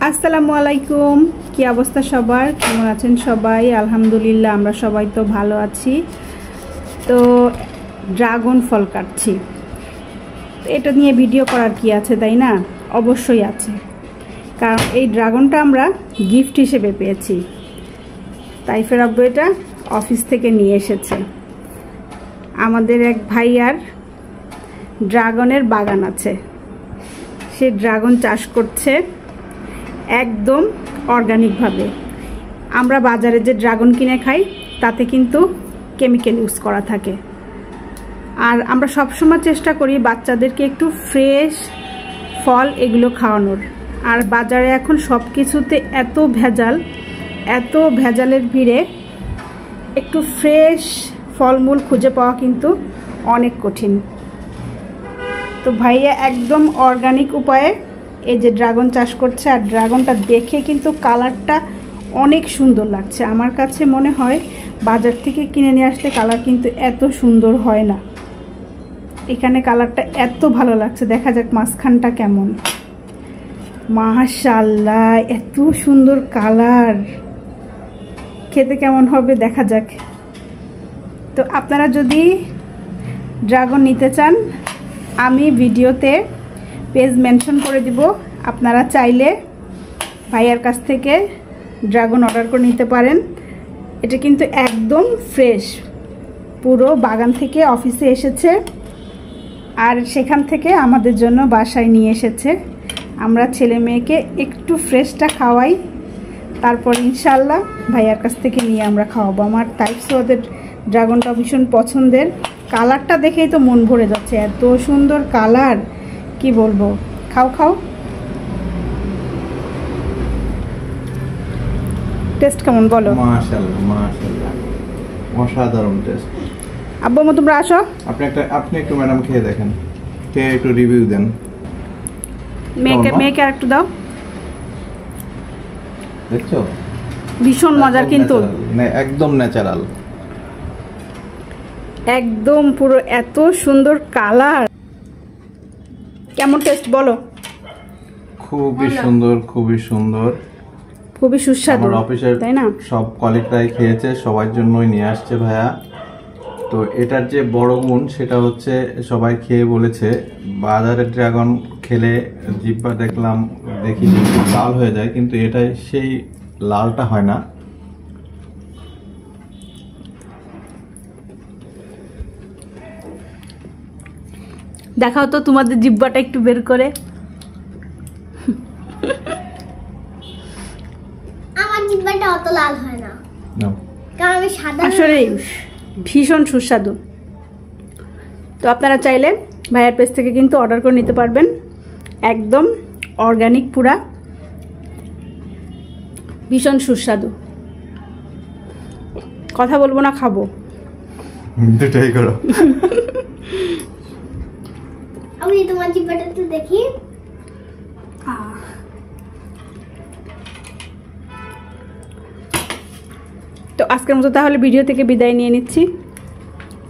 আসসালামু আলাইকুম। কি অবস্থা সবার, কেমন আছেন সবাই? আলহামদুলিল্লাহ আমরা সবাই তো ভালো আছি। তো ড্রাগন ফল কাটছি, এটা নিয়ে ভিডিও করার কি আছে তাই না? অবশ্যই আছে, কারণ এই ড্রাগনটা আমরা গিফট হিসেবে পেয়েছি। তাইফের আব্বু এটা অফিস থেকে নিয়ে এসেছে। আমাদের এক ভাইয়ার ড্রাগনের বাগান আছে, সে ড্রাগন চাষ করছে একদম অর্গানিকভাবে। আমরা বাজারে যে ড্রাগন কিনে খাই তাতে কিন্তু কেমিক্যাল ইউজ করা থাকে। আর আমরা সবসময় চেষ্টা করি বাচ্চাদেরকে একটু ফ্রেশ ফল এগুলো খাওয়ানোর। আর বাজারে এখন সব কিছুতে এত ভেজালের ভিড়ে একটু ফ্রেশ ফলমূল খুঁজে পাওয়া কিন্তু অনেক কঠিন। তো ভাইয়া একদম অর্গানিক উপায়ে এই যে ড্রাগন চাষ করছে। আর ড্রাগনটা দেখে কিন্তু কালারটা অনেক সুন্দর লাগছে। আমার কাছে মনে হয় বাজার থেকে কিনে নিয়ে আসলে কালার কিন্তু এত সুন্দর হয় না। এখানে কালারটা এত ভালো লাগছে, দেখা যাক মাঝখানটা কেমন। মাশাআল্লাহ, এত সুন্দর কালার, খেতে কেমন হবে দেখা যাক। তো আপনারা যদি ড্রাগন নিতে চান আমি ভিডিওতে পেজ মেনশন করে দিব, আপনারা চাইলে ভাইয়ার কাছ থেকে ড্রাগন অর্ডার করে নিতে পারেন। এটা কিন্তু একদম ফ্রেশ, পুরো বাগান থেকে অফিসে এসেছে আর সেখান থেকে আমাদের জন্য বাসায় নিয়ে এসেছে। আমরা ছেলে মেয়েকে একটু ফ্রেশটা খাওয়াই, তারপর ইনশাল্লাহ ভাইয়ার কাছ থেকে নিয়ে আমরা খাওয়াবো। আমার তাইফ ওদের ড্রাগনটা ভীষণ পছন্দের। কালারটা দেখেই তো মন ভরে যাচ্ছে, এত সুন্দর কালার, কি বলবো। খাও খাও, টেস্ট কেমন বলো? মাশাআল্লাহ মাশাআল্লাহ, অসাধারণ টেস্ট। আব্বু মা তোমরা আসো, আপনি একটু ম্যাডাম খেয়ে দেখেন, খেয়ে একটু রিভিউ দেন। মেয়েকে আর একটু দাও। দেখছো ভীষণ মজার কিন্তু, একদম ন্যাচারাল, একদম পুরো এত সুন্দর কালার। কেমন টেস্ট বলো? খুবই সুন্দর, খুবই সুন্দর, খুবই সুস্বাদু। আমার অফিসের তাই না? সব কলিগরাই খেয়েছে, সবার জন্যই নিয়ে আসছে ভাইয়া। তো এটার যে বড় গুণ সেটা হচ্ছে সবাই খেয়ে বলেছে বাজারের ড্রাগন খেলে জিহ্বা দেখি লাল হয়ে যায়, কিন্তু এটাই সেই লালটা হয় না। দেখাও তো তোমাদের জিহ্বাটা একটু বের করে। আমার জিহ্বাটা অত লাল হয় না, কারণ আমি সাদা। আসলে ভীষণ সুস্বাদু। তো আপনারা চাইলে ভাইয়ার পেজ থেকে কিন্তু অর্ডার করে নিতে পারবেন, একদম অর্গানিক, পুরা ভীষণ সুস্বাদু। কথা বলবো না, খাবো, দুটাই করো। আমি তোমার জিহ্বাটা একটু দেখি। তো আজকের মতো তাহলে ভিডিও থেকে বিদায় নিয়ে নিচ্ছি।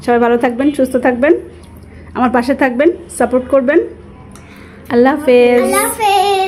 সবাই ভালো থাকবেন, সুস্থ থাকবেন, আমার পাশে থাকবেন, সাপোর্ট করবেন। আল্লাহ হাফেজ। আল্লাহ হাফেজ।